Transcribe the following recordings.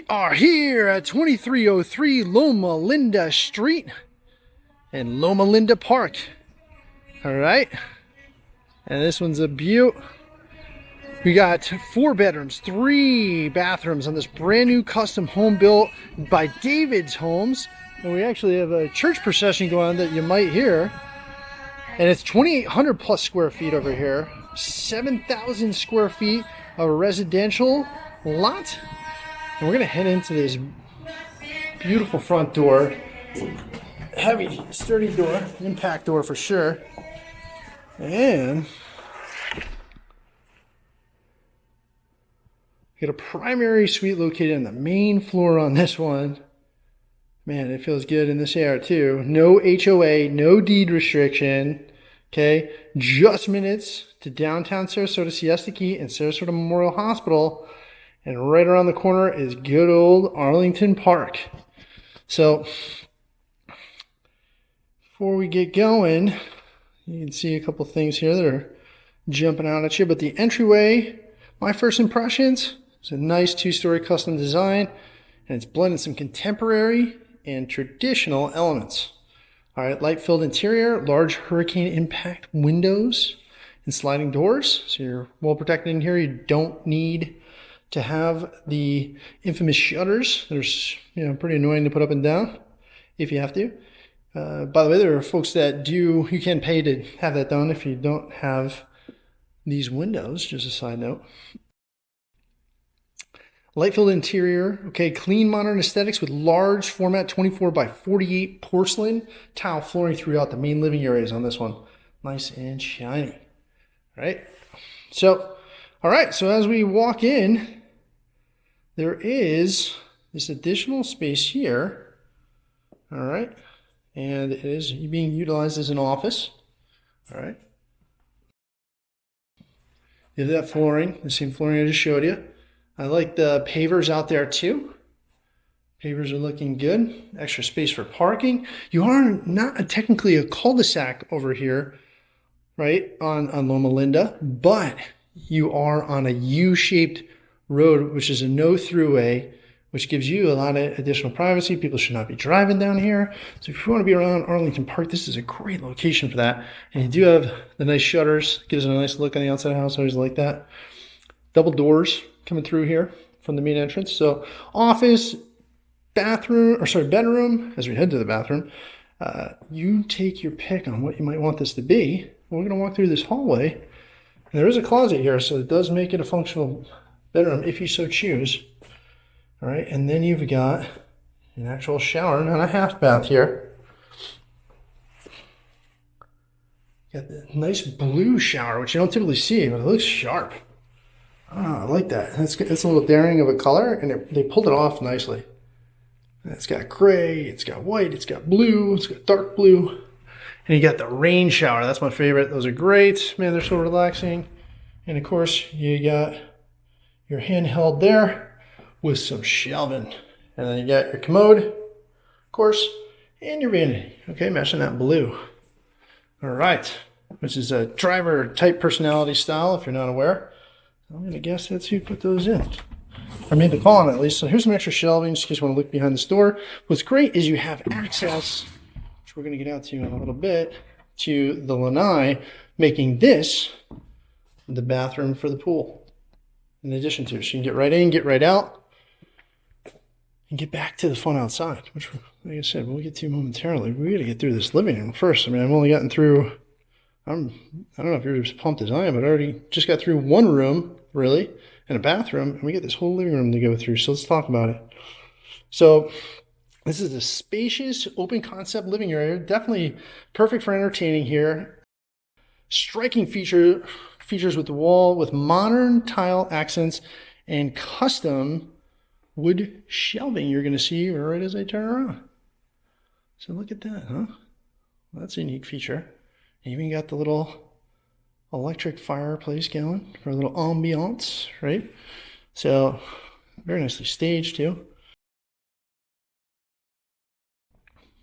are here at 2303 Loma Linda Street in Loma Linda Park. All right, and this one's a beaut. We got 4 bedrooms, 3 bathrooms on this brand new custom home built by Divald Homes. And we actually have a church procession going on that you might hear. And it's 2,800 plus square feet over here. 7,000 square feet of residential lot. And we're gonna head into this beautiful front door. Heavy, sturdy door, impact door for sure. And got a primary suite located on the main floor on this one. Man, it feels good in this area too. No HOA, no deed restriction. Okay, just minutes to downtown Sarasota, Siesta Key, and Sarasota Memorial Hospital. And right around the corner is good old Arlington Park. So, before we get going, you can see a couple things here that are jumping out at you. But the entryway, my first impressions, it's a nice 2-story custom design, and it's blending some contemporary and traditional elements. All right, light-filled interior, large hurricane impact windows, and sliding doors. So you're well protected in here. You don't need to have the infamous shutters. They're pretty annoying to put up and down if you have to. By the way, there are folks that you can pay to have that done if you don't have these windows, just a side note. Light-filled interior, okay, clean modern aesthetics with large format 24 by 48 porcelain tile flooring throughout the main living areas on this one. Nice and shiny, right? So, all right, so as we walk in, there is this additional space here, all right, and it is being utilized as an office, all right. You have that flooring, the same flooring I just showed you. I like the pavers out there too. Pavers are looking good. Extra space for parking. You are not technically a cul-de-sac over here, right, on Loma Linda, but you are on a U-shaped road, which is a no-throughway, which gives you a lot of additional privacy. People should not be driving down here. So if you want to be around Arlington Park, this is a great location for that. And you do have the nice shutters. Gives it a nice look on the outside of the house. I always like that. Double doors coming through here from the main entrance. So office, bedroom, as we head to the bathroom, you take your pick on what you might want this to be. We're going to walk through this hallway. And there is a closet here, so it does make it a functional bedroom if you so choose. All right, and then you've got an actual shower, not a half bath here. Got the nice blue shower, which you don't typically see, but it looks sharp. Oh, I like that. It's a little daring of a color, and they pulled it off nicely. It's got gray, it's got white, it's got blue, it's got dark blue. And you got the rain shower. That's my favorite. Those are great. Man, they're so relaxing. And of course, you got your handheld there with some shelving. And then you got your commode, of course, and your vanity. Okay, matching that blue. All right, which is a driver type personality style, if you're not aware. I'm going to guess that's who put those in. I made the call on it at least. So here's some extra shelving, just in case you want to look behind this door. What's great is you have access, which we're going to get out to in a little bit, to the lanai, making this the bathroom for the pool. In addition to, so you can get right in, get right out, and get back to the fun outside, which, like I said, we'll get to momentarily. We got to get through this living room first. I mean, I've only gotten through, I don't know if you're as pumped as I am, but I already just got through one room, really, and a bathroom, and we get this whole living room to go through, so let's talk about it. So this is a spacious, open concept living area, definitely perfect for entertaining here. Striking features with the wall with modern tile accents and custom wood shelving you're going to see right as I turn around. So look at that, huh? Well, that's a unique feature. Even got the little electric fireplace going for a little ambiance, right? So very nicely staged too.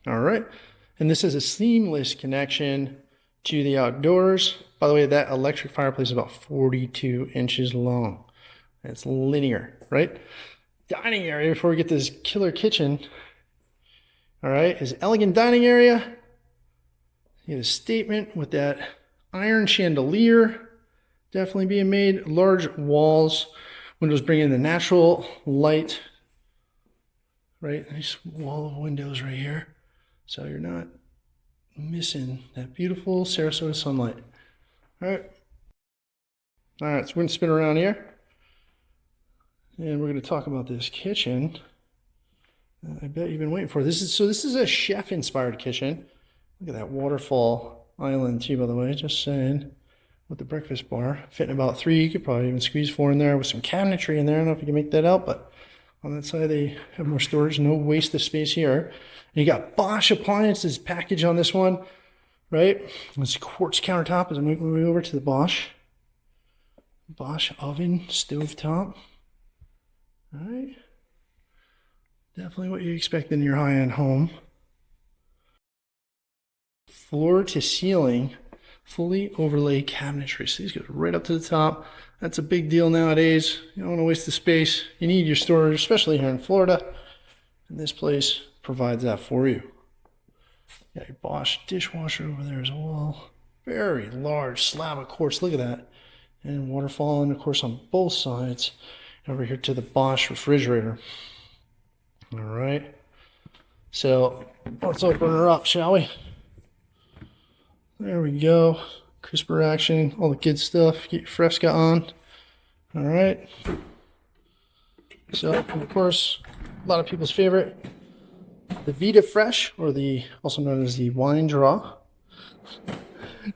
All right, and this is a seamless connection to the outdoors. By the way, that electric fireplace is about 42 inches long. It's linear, right? dining area before we get to this killer kitchen. All right, is elegant dining area. You get a statement with that iron chandelier definitely being made. Large walls, windows bring in the natural light. Right, nice wall of windows right here. So you're not missing that beautiful Sarasota sunlight. All right. All right, so we're gonna spin around here. And we're gonna talk about this kitchen. I bet you've been waiting for this. This is a chef-inspired kitchen. Look at that waterfall island too, by the way, just saying. With the breakfast bar, fitting about 3. You could probably even squeeze 4 in there with some cabinetry in there. I don't know if you can make that out, but on that side they have more storage, no waste of space here. And you got Bosch appliances package on this one, right? It's quartz countertop as I make my way over to the Bosch oven, stovetop. All right. Definitely what you expect in your high-end home. Floor to ceiling, fully overlaid cabinetry. So these go right up to the top. That's a big deal nowadays. You don't want to waste the space. You need your storage, especially here in Florida. And this place provides that for you. You got your Bosch dishwasher over there as well. Very large slab of quartz. Look at that. And waterfall, and of course on both sides. Over here to the Bosch refrigerator. All right. So let's open her up, shall we? There we go. Crisper action, all the good stuff. Get your Fresca on. All right. So, of course, a lot of people's favorite, the Vita Fresh, or the also known as the wine draw.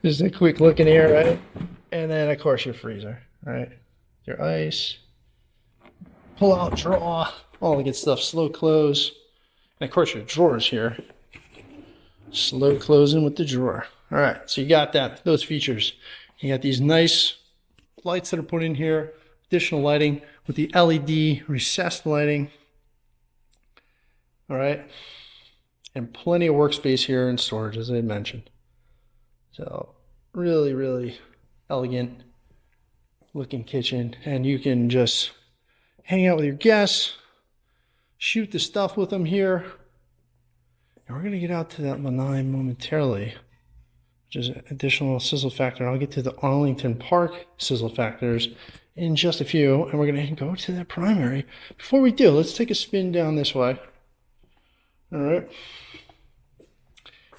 Just a quick look in here, right? And then, of course, your freezer. All right. Your ice. Pull out, draw, all the good stuff. Slow close. And, of course, your drawers here. Slow closing with the drawer. All right, so you got that, those features. You got these nice lights that are put in here, additional lighting with the LED recessed lighting. All right, and plenty of workspace here and storage, as I mentioned. So really, really elegant looking kitchen, and you can just hang out with your guests, shoot the stuff with them here. And we're gonna get out to that lanai momentarily, which is additional sizzle factor. I'll get to the Arlington Park sizzle factors in just a few, and we're going to go to that primary. Before we do, let's take a spin down this way. All right.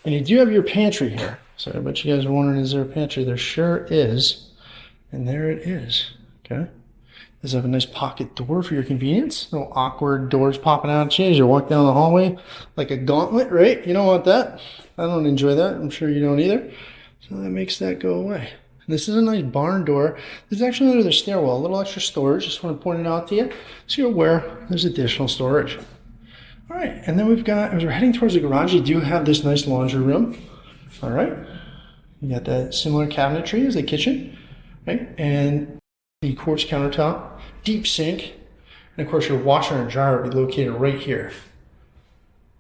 And you do have your pantry here. So I bet you guys are wondering, is there a pantry? There sure is. And there it is. Okay. Does have a nice pocket door for your convenience. No awkward doors popping out at you as you walk down the hallway like a gauntlet, right? You don't want that. I don't enjoy that. I'm sure you don't either. So that makes that go away. And this is a nice barn door. This is actually under the stairwell. A little extra storage. Just want to point it out to you so you're aware there's additional storage. All right. And then we've got, as we're heading towards the garage, you do have this nice laundry room. All right. You got that similar cabinetry as the kitchen, right? And the quartz countertop, deep sink, and of course your washer and dryer will be located right here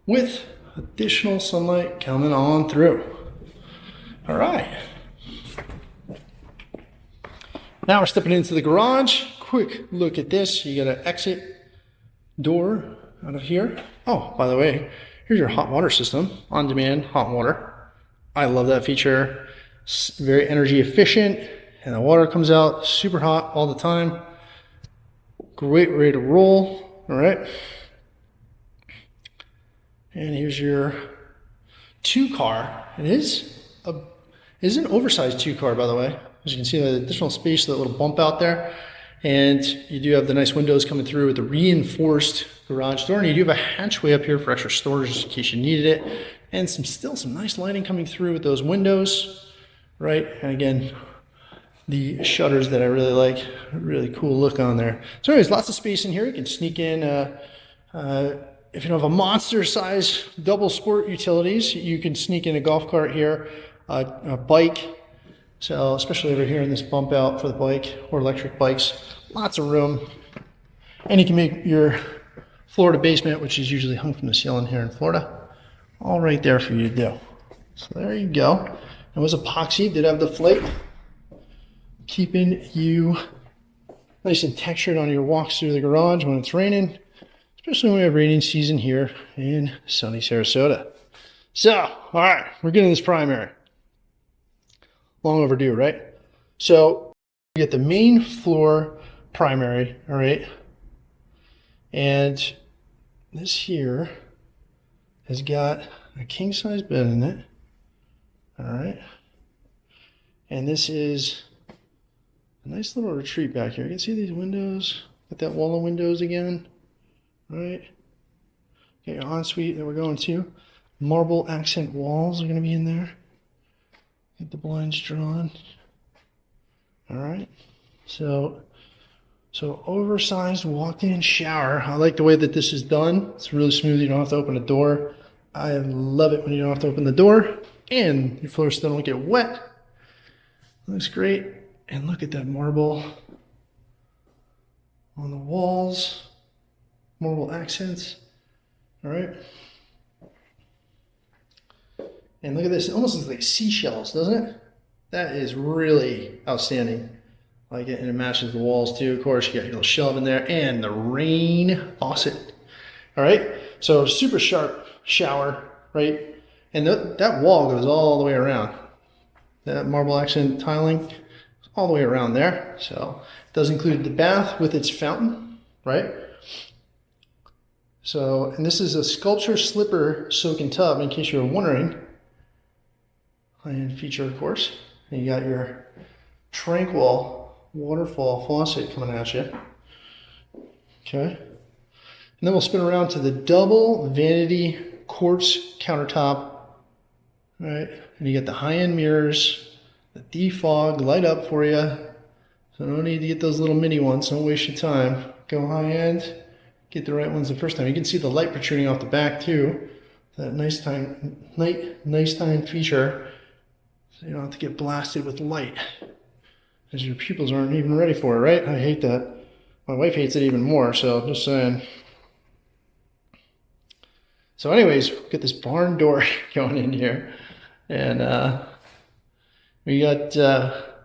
with additional sunlight coming on through. All right. Now we're stepping into the garage. Quick look at this. You got an exit door out of here. Oh, by the way, here's your hot water system, on-demand hot water. I love that feature. It's very energy efficient. And the water comes out super hot all the time. Great way to roll. All right. And here's your 2-car. It is an oversized 2-car, by the way. As you can see, the additional space, that little bump out there. And you do have the nice windows coming through with the reinforced garage door. And you do have a hatchway up here for extra storage in case you needed it. And still some nice lighting coming through with those windows. Right. And again, the shutters that I really like, really cool look on there. So anyways, lots of space in here. You can sneak in, if you don't have a monster size double sport utilities, you can sneak in a golf cart here, a bike. So especially over here in this bump out for the bike or electric bikes, lots of room. And you can make your Florida basement, which is usually hung from the ceiling here in Florida, all right there for you to do. So there you go. It was epoxy, did have the flake, keeping you nice and textured on your walks through the garage when it's raining. especially when we have rainy season here in sunny Sarasota. So, all right, we're getting this primary. Long overdue, right? So, we get the main floor primary, all right? And this here has got a king-size bed in it, all right? And this is a nice little retreat back here. You can see these windows, got that wall of windows again, right? Got your ensuite that we're going to. Marble accent walls are gonna be in there. Get the blinds drawn. All right, so oversized walk-in shower. I like the way that this is done. It's really smooth. You don't have to open a door. I love it when you don't have to open the door and your floors still don't get wet. Looks great. And look at that marble on the walls, marble accents. All right. And look at this. It almost looks like seashells, doesn't it? That is really outstanding. I like it, and it matches the walls too. Of course, you got your little shelf in there and the rain faucet. All right, so super sharp shower, right? And that wall goes all the way around. That marble accent tiling all the way around there. So it does include the bath with its fountain, right? So, and this is a sculpture slipper soaking tub, in case you were wondering. High-end feature, of course. And you got your tranquil waterfall faucet coming at you. Okay. And then we'll spin around to the double vanity quartz countertop. Right. And you got the high-end mirrors, the defog light up for you. So no need to get those little mini ones. Don't waste your time. Go high-end. Get the right ones the first time. You can see the light protruding off the back too. That nice time feature. So you don't have to get blasted with light, as your pupils aren't even ready for it, right? I hate that. My wife hates it even more, so just saying. So anyways, get this barn door going in here. And we got the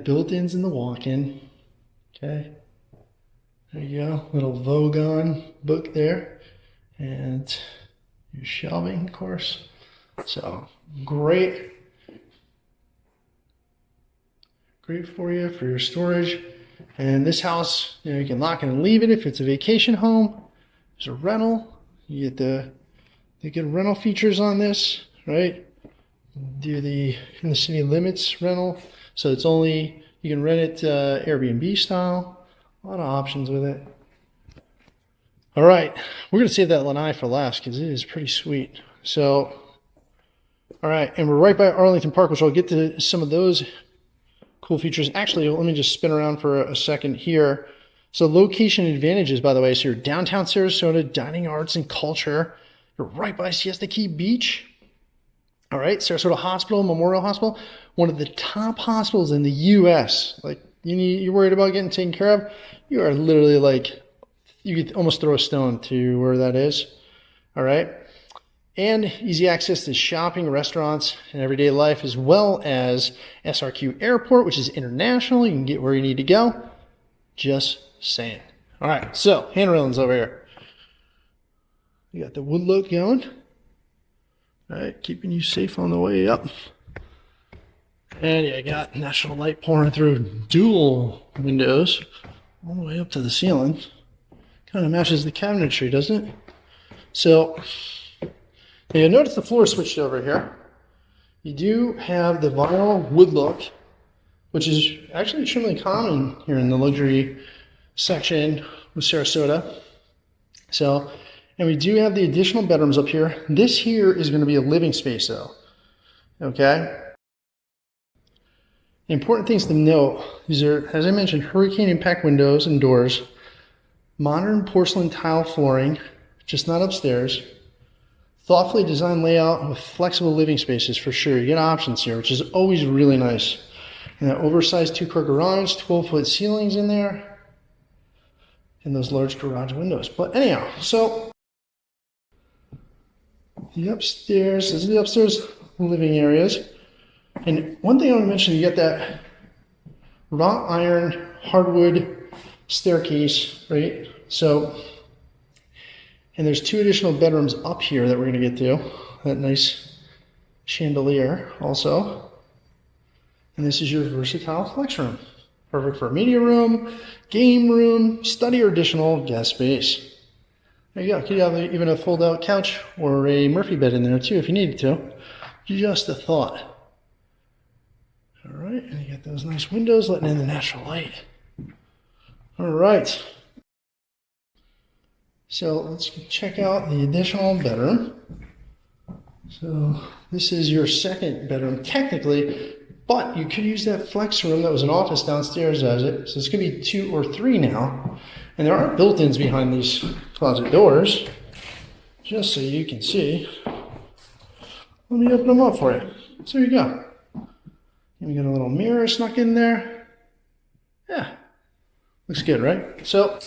built-ins in the walk-in. Okay. There you go. Little Vogon book there. And your shelving, of course. So great for you for your storage. And this house, you know, you can lock it and leave it if it's a vacation home. There's a rental. You get the good rental features on this, right? Do the in the city limits rental, so it's only you can rent it Airbnb style. A lot of options with it. All right, we're gonna save that lanai for last because it is pretty sweet. So. All right, and we're right by Arlington Park, which I'll get to some of those cool features. Actually, let me just spin around for a second here. So location advantages, by the way. So you're downtown Sarasota, dining, arts, and culture. You're right by Siesta Key Beach. All right, Sarasota Hospital, Memorial Hospital, one of the top hospitals in the U.S. Like you're worried about getting taken care of. You are literally like, you could almost throw a stone to where that is. All right. And easy access to shopping, restaurants, and everyday life, as well as SRQ Airport, which is international. You can get where you need to go. Just saying. All right, so hand railings over here. You got the wood look going. All right, keeping you safe on the way up. And you got natural light pouring through dual windows all the way up to the ceiling. Kind of matches the cabinetry, doesn't it? So, now you'll notice the floor switched over here. You do have the vinyl wood look, which is actually extremely common here in the luxury section with Sarasota. So, and we do have the additional bedrooms up here. This here is going to be a living space though. Okay. Important things to note. These are, as I mentioned, hurricane impact windows and doors, modern porcelain tile flooring, just not upstairs. Thoughtfully designed layout with flexible living spaces for sure. You get options here, which is always really nice. And that oversized 2-car garage, 12-foot ceilings in there, and those large garage windows. But anyhow, so the upstairs, this is the upstairs living areas. And one thing I want to mention, you get that wrought iron hardwood staircase, right? So, and there's 2 additional bedrooms up here that we're going to get to. That nice chandelier also. And this is your versatile flex room. Perfect for a media room, game room, study, or additional guest space. There you go. Could have even a fold-out couch or a Murphy bed in there too if you needed to. Just a thought. All right, and you got those nice windows letting in the natural light. All right. So let's check out the additional bedroom. So this is your second bedroom technically, but you could use that flex room that was an office downstairs as it. So it's going to be 2 or 3 now. And there are built-ins behind these closet doors, just so you can see. Let me open them up for you. So there you go. And we got a little mirror snuck in there. Yeah, looks good, right? So,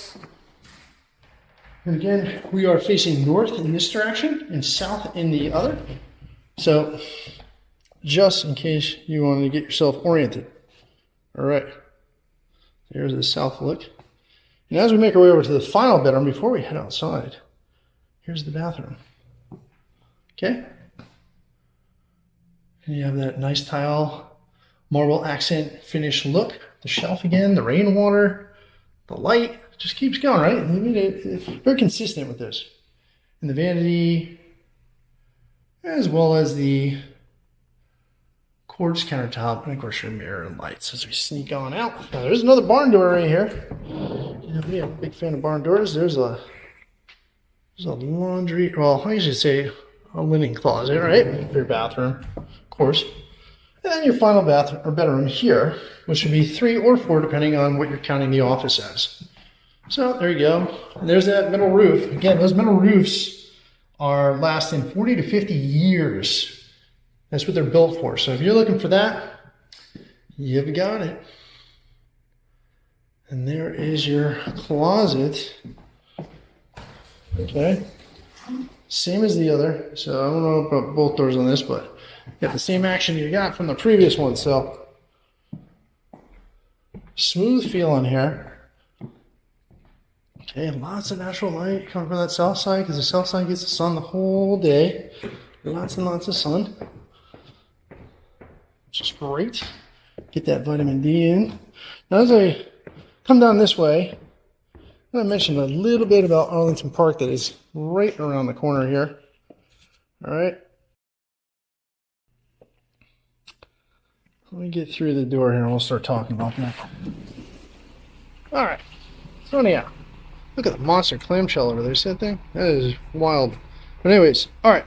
and again, we are facing north in this direction and south in the other. So, just in case you wanted to get yourself oriented. All right, there's the south look. And as we make our way over to the final bedroom, before we head outside, here's the bathroom. Okay? And you have that nice tile, marble accent finish look. The shelf again, the rainwater, the light, just keeps going, right? I mean, it's very consistent with this. And the vanity, as well as the quartz countertop, and of course your mirror and lights as we sneak on out. Now there's another barn door right here. Yeah, I'm a big fan of barn doors. There's a laundry, well, I usually say a linen closet, right? For your bathroom, of course. And then your final bathroom or bedroom here, which would be 3 or 4 depending on what you're counting the office as. So there you go. And there's that metal roof. Again, those metal roofs are lasting 40 to 50 years. That's what they're built for. So if you're looking for that, you've got it. And there is your closet. Okay. Same as the other. So I don't know about both doors on this, but you got the same action you got from the previous one. So smooth feeling here. Okay, lots of natural light coming from that south side because the south side gets the sun the whole day. Lots and lots of sun. Which is great. Get that vitamin D in. Now as I come down this way, I mentioned a little bit about Arlington Park that is right around the corner here. All right. Let me get through the door here and we'll start talking about that. All right. So anyhow, look at the monster clamshell over there. See that thing? That is wild. But anyways, all right.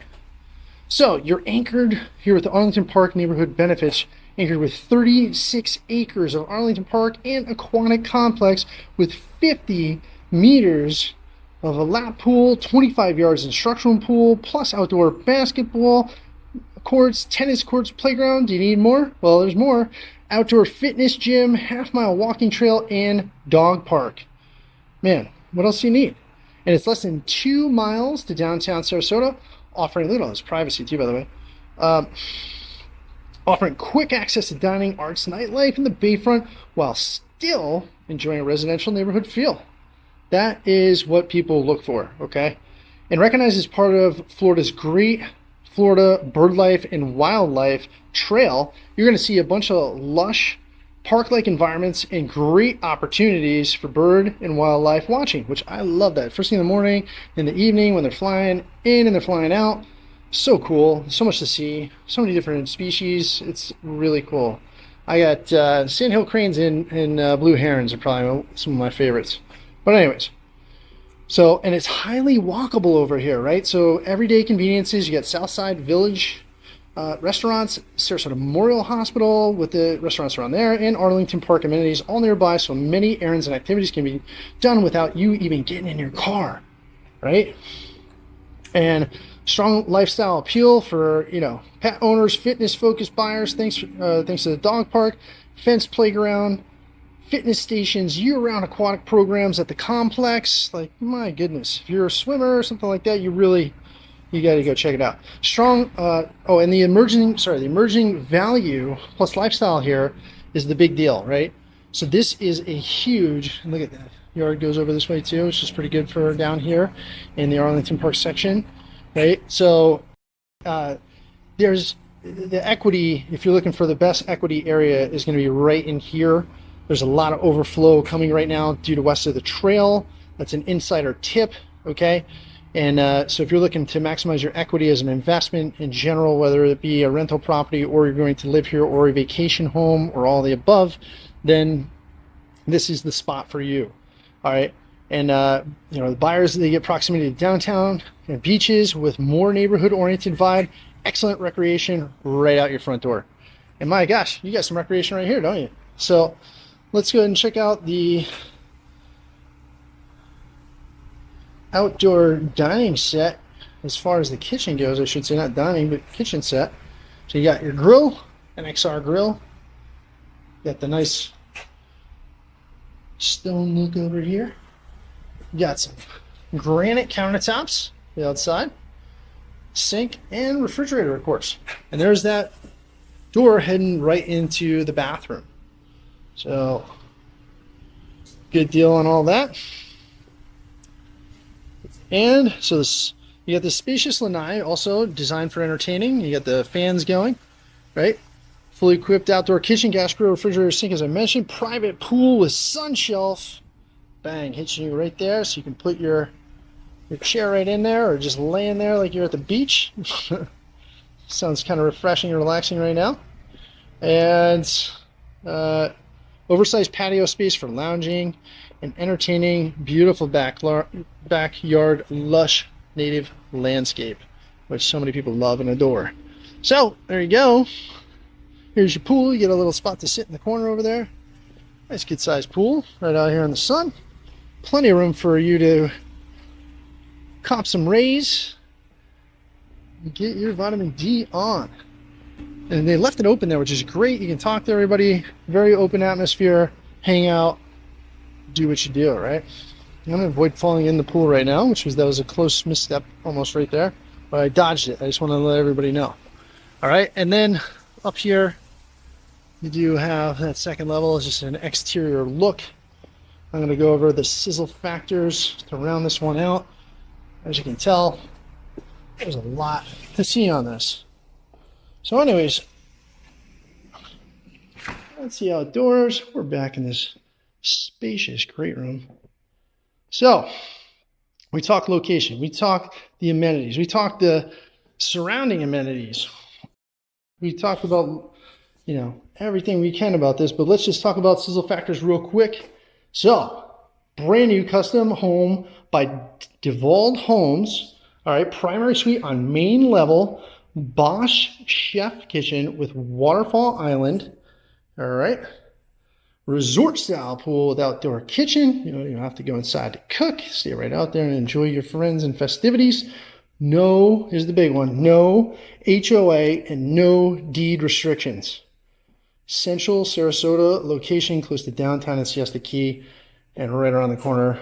So you're anchored here with the Arlington Park neighborhood benefits, anchored with 36 acres of Arlington Park and aquatic complex with 50 meters of a lap pool, 25 yards instructional pool, plus outdoor basketball courts, tennis courts, playground. Do you need more? Well, there's more. Outdoor fitness gym, half-mile walking trail, and dog park. Man, what else do you need? And it's less than 2 miles to downtown Sarasota, offering, look at all this privacy too, by the way, offering quick access to dining, arts, nightlife in the bayfront while still enjoying a residential neighborhood feel. That is what people look for, okay? And recognized as part of Florida's great Florida Bird Life and Wildlife Trail, you're going to see a bunch of lush park-like environments and great opportunities for bird and wildlife watching, which I love that. First thing in the morning, in the evening, when they're flying in and they're flying out. So cool. So much to see. So many different species. It's really cool. I got sandhill cranes and blue herons are probably some of my favorites. But anyways, so, and it's highly walkable over here, right? So everyday conveniences. You got Southside Village restaurants, Sarasota Memorial Hospital with the restaurants around there, and Arlington Park amenities all nearby, so many errands and activities can be done without you even getting in your car, right? And strong lifestyle appeal for, you know, pet owners, fitness-focused buyers, thanks to the dog park, fenced playground, fitness stations, year-round aquatic programs at the complex. Like, my goodness, if you're a swimmer or something like that, you got to go check it out. Strong, and the emerging value plus lifestyle here is the big deal, right? So this is a huge, look at that. yard goes over this way too, which is pretty good for down here in the Arlington Park section, right? So there's the equity, if you're looking for the best equity area, is going to be right in here. There's a lot of overflow coming right now due to west of the trail. That's an insider tip, okay? And so if you're looking to maximize your equity as an investment in general, whether it be a rental property or you're going to live here or a vacation home or all the above, then this is the spot for you. All right. And you know, the buyers, they get proximity to downtown and beaches with more neighborhood oriented vibe, excellent recreation right out your front door. And my gosh, you got some recreation right here, don't you? So let's go ahead and check out the outdoor dining set as far as the kitchen goes. I should say not dining, but kitchen set. So you got your grill, an XR grill. You got the nice stone look over here. You got some granite countertops the outside, sink and refrigerator, of course. And there's that door heading right into the bathroom. So good deal on all that. And so this, you got the spacious lanai, also designed for entertaining. You got the fans going, right? Fully equipped outdoor kitchen, gas grill, refrigerator, sink, as I mentioned. Private pool with sun shelf. Bang, hits you right there, so you can put your chair right in there, or just lay in there like you're at the beach. Sounds kind of refreshing and relaxing right now. And oversized patio space for lounging and entertaining. Beautiful backyard, lush native landscape, which so many people love and adore. So there you go. Here's your pool. You get a little spot to sit in the corner over there. Nice good sized pool right out here in the sun. Plenty of room for you to cop some rays and get your vitamin D on. And they left it open there, which is great. You can talk to everybody. Very open atmosphere. Hang out. Do what you do, right? I'm going to avoid falling in the pool right now, that was a close misstep almost right there. But I dodged it. I just want to let everybody know. All right. And then up here, you do have that second level. It's just an exterior look. I'm going to go over the sizzle factors to round this one out. As you can tell, there's a lot to see on this. So anyways, that's the outdoors. We're back in this spacious great room. So we talk location, we talk the amenities, we talk the surrounding amenities, we talk about, you know, everything we can about this, but let's just talk about sizzle factors real quick. So brand new custom home by Divald Homes. All right, primary suite on main level, Bosch chef kitchen with waterfall island. All right, resort style pool with outdoor kitchen. You know, you don't have to go inside to cook. Stay right out there and enjoy your friends and festivities. No, here's the big one, no HOA and no deed restrictions. Central Sarasota location, close to downtown and Siesta Key, and right around the corner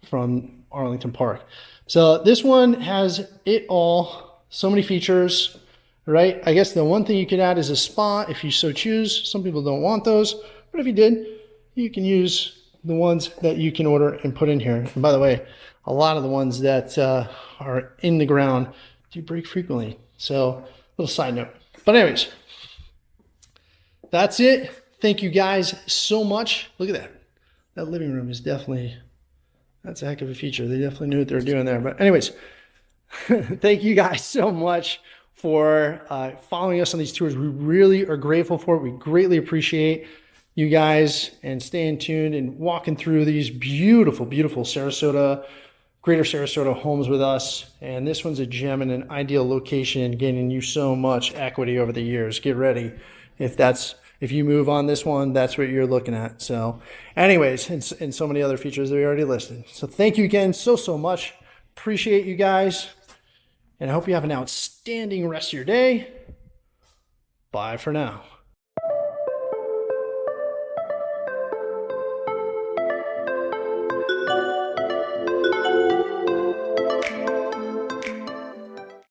from Arlington Park. So this one has it all. So many features, right? I guess the one thing you could add is a spa if you so choose. Some people don't want those, but if you did, you can use the ones that you can order and put in here. And by the way, a lot of the ones that are in the ground do break frequently. So little side note. But anyways, that's it. Thank you guys so much. Look at that. That living room is definitely, that's a heck of a feature. They definitely knew what they were doing there. But anyways, thank you guys so much for following us on these tours. We really are grateful for it. We greatly appreciate you guys and staying tuned and walking through these beautiful, beautiful Sarasota, greater Sarasota homes with us. And this one's a gem in an ideal location, gaining you so much equity over the years. Get ready. If you move on this one, that's what you're looking at. So anyways, and so many other features that we already listed. So thank you again so much. Appreciate you guys. And I hope you have an outstanding rest of your day. Bye for now.